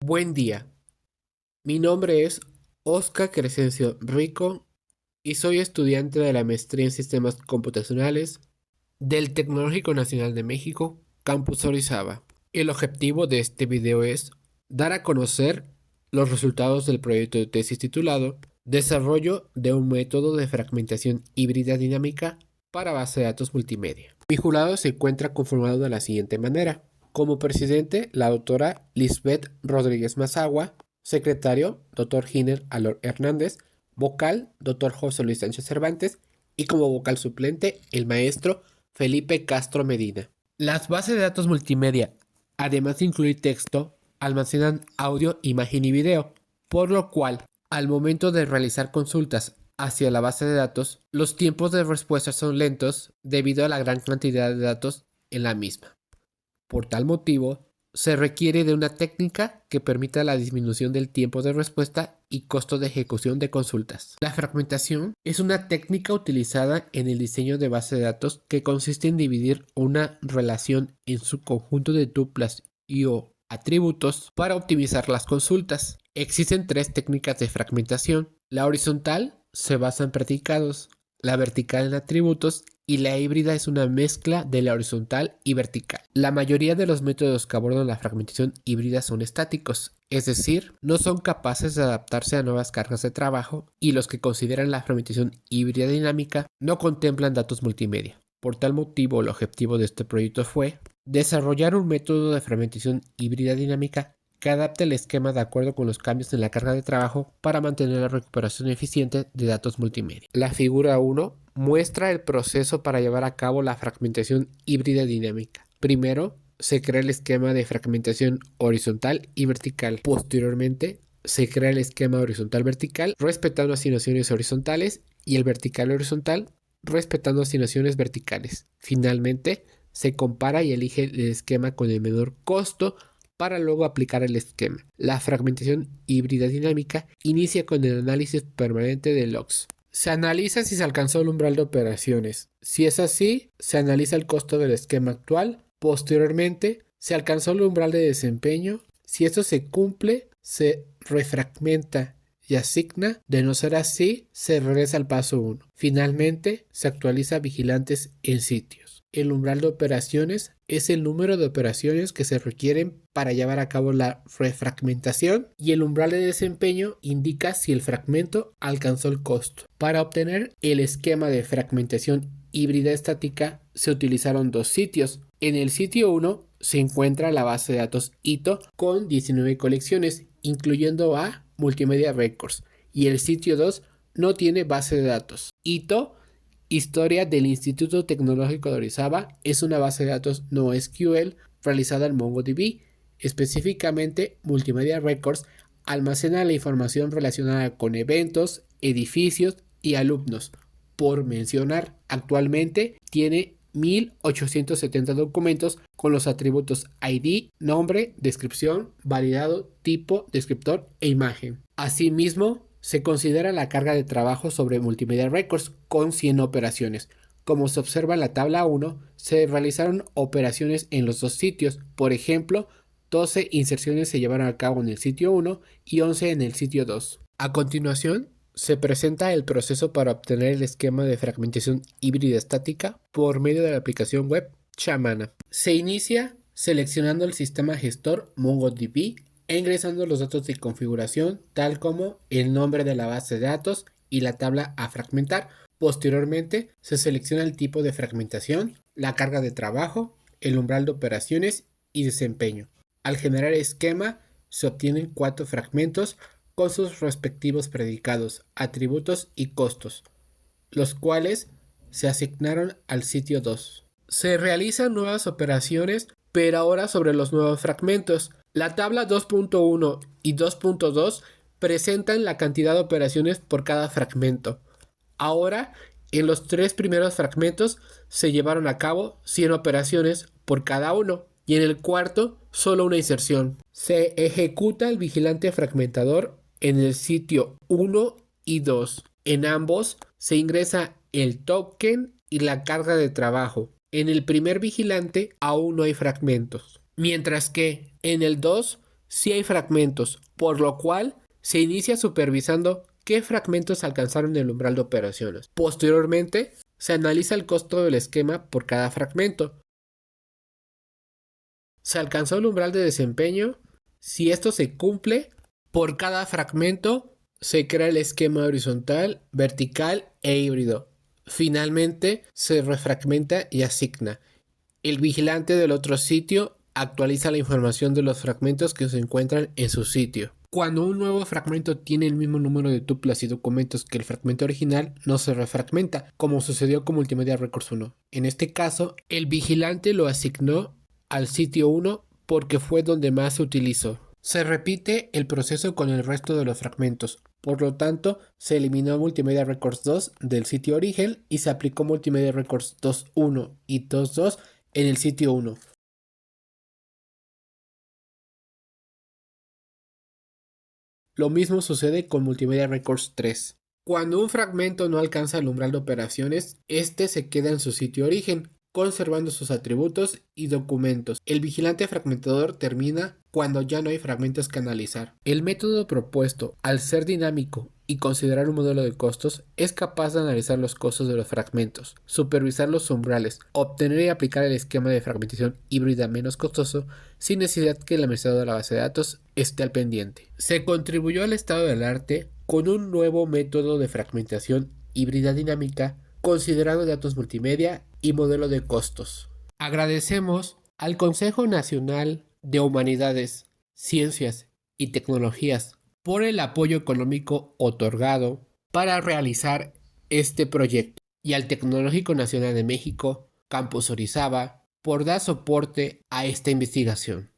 Buen día, mi nombre es Oscar Crescencio Rico y soy estudiante de la maestría en Sistemas Computacionales del Tecnológico Nacional de México, Campus Orizaba. El objetivo de este video es dar a conocer los resultados del proyecto de tesis titulado Desarrollo de un método de fragmentación híbrida dinámica para base de datos multimedia. Mi jurado se encuentra conformado de la siguiente manera. Como presidente, la doctora Lisbeth Rodríguez Mazagua, secretario, doctor Giner Alor Hernández, vocal, doctor José Luis Sánchez Cervantes y como vocal suplente, el maestro Felipe Castro Medina. Las bases de datos multimedia, además de incluir texto, almacenan audio, imagen y video, por lo cual, al momento de realizar consultas hacia la base de datos, los tiempos de respuesta son lentos debido a la gran cantidad de datos en la misma. Por tal motivo, se requiere de una técnica que permita la disminución del tiempo de respuesta y costo de ejecución de consultas. La fragmentación es una técnica utilizada en el diseño de base de datos que consiste en dividir una relación en su conjunto de tuplas y o atributos para optimizar las consultas. Existen tres técnicas de fragmentación. La horizontal se basa en predicados, la vertical en atributos y la híbrida es una mezcla de la horizontal y vertical. La mayoría de los métodos que abordan la fragmentación híbrida son estáticos, es decir, no son capaces de adaptarse a nuevas cargas de trabajo, y los que consideran la fragmentación híbrida dinámica no contemplan datos multimedia. Por tal motivo, el objetivo de este proyecto fue desarrollar un método de fragmentación híbrida dinámica que adapte el esquema de acuerdo con los cambios en la carga de trabajo para mantener la recuperación eficiente de datos multimedia. La figura 1 muestra el proceso para llevar a cabo la fragmentación híbrida dinámica. Primero, se crea el esquema de fragmentación horizontal y vertical. Posteriormente, se crea el esquema horizontal-vertical respetando asignaciones horizontales y el vertical-horizontal respetando asignaciones verticales. Finalmente, se compara y elige el esquema con el menor costo para luego aplicar el esquema. La fragmentación híbrida dinámica inicia con el análisis permanente de logs. Se analiza si se alcanzó el umbral de operaciones. Si es así, se analiza el costo del esquema actual. Posteriormente, se alcanzó el umbral de desempeño. Si esto se cumple, se refragmenta y asigna. De no ser así, se regresa al paso 1. Finalmente, se actualiza vigilantes en sitios. El umbral de operaciones es el número de operaciones que se requieren para llevar a cabo la refragmentación, y el umbral de desempeño indica si el fragmento alcanzó el costo. Para obtener el esquema de fragmentación híbrida estática se utilizaron dos sitios. En el sitio 1 se encuentra la base de datos ITO con 19 colecciones, incluyendo a Multimedia Records, y el sitio 2 no tiene base de datos. ITO, Historia del Instituto Tecnológico de Orizaba, es una base de datos NoSQL realizada en MongoDB. Específicamente, Multimedia Records almacena la información relacionada con eventos, edificios y alumnos. Por mencionar, actualmente tiene 1870 documentos con los atributos ID, nombre, descripción, validado, tipo, descriptor e imagen. Asimismo, se considera la carga de trabajo sobre Multimedia Records con 100 operaciones. Como se observa en la tabla 1, se realizaron operaciones en los dos sitios. Por ejemplo, 12 inserciones se llevaron a cabo en el sitio 1 y 11 en el sitio 2. A continuación, se presenta el proceso para obtener el esquema de fragmentación híbrida estática por medio de la aplicación web Chamana. Se inicia seleccionando el sistema gestor MongoDB e ingresando los datos de configuración, tal como el nombre de la base de datos y la tabla a fragmentar. Posteriormente, se selecciona el tipo de fragmentación, la carga de trabajo, el umbral de operaciones y desempeño. Al generar esquema, se obtienen 4 fragmentos con sus respectivos predicados, atributos y costos, los cuales se asignaron al sitio 2. Se realizan nuevas operaciones, pero ahora sobre los nuevos fragmentos. La tabla 2.1 y 2.2 presentan la cantidad de operaciones por cada fragmento. Ahora, en los 3 primeros fragmentos se llevaron a cabo 100 operaciones por cada uno, y en el cuarto solo una inserción. Se ejecuta el vigilante fragmentador en el sitio 1 y 2. En ambos se ingresa el token y la carga de trabajo. En el primer vigilante aún no hay fragmentos, mientras que en el 2 si hay fragmentos, por lo cual se inicia supervisando qué fragmentos alcanzaron el umbral de operaciones. Posteriormente, se analiza el costo del esquema por cada fragmento. Se alcanzó el umbral de desempeño. Si esto se cumple, por cada fragmento se crea el esquema horizontal, vertical e híbrido. Finalmente, se refragmenta y asigna. El vigilante del otro sitio actualiza la información de los fragmentos que se encuentran en su sitio. Cuando un nuevo fragmento tiene el mismo número de tuplas y documentos que el fragmento original, no se refragmenta, como sucedió con Multimedia Records 1. En este caso, el vigilante lo asignó al sitio 1 porque fue donde más se utilizó. Se repite el proceso con el resto de los fragmentos. Por lo tanto, se eliminó Multimedia Records 2 del sitio origen y se aplicó Multimedia Records 2.1 y 2.2 en el sitio 1. Lo mismo sucede con Multimedia Records 3. Cuando un fragmento no alcanza el umbral de operaciones, este se queda en su sitio origen, conservando sus atributos y documentos. El vigilante fragmentador termina cuando ya no hay fragmentos que analizar. El método propuesto, al ser dinámico y considerar un modelo de costos, es capaz de analizar los costos de los fragmentos, supervisar los umbrales, obtener y aplicar el esquema de fragmentación híbrida menos costoso sin necesidad que el administrador de la base de datos esté al pendiente. Se contribuyó al estado del arte con un nuevo método de fragmentación híbrida dinámica considerando datos multimedia y modelo de costos. Agradecemos al Consejo Nacional de Humanidades, Ciencias y Tecnologías por el apoyo económico otorgado para realizar este proyecto y al Tecnológico Nacional de México, Campus Orizaba, por dar soporte a esta investigación.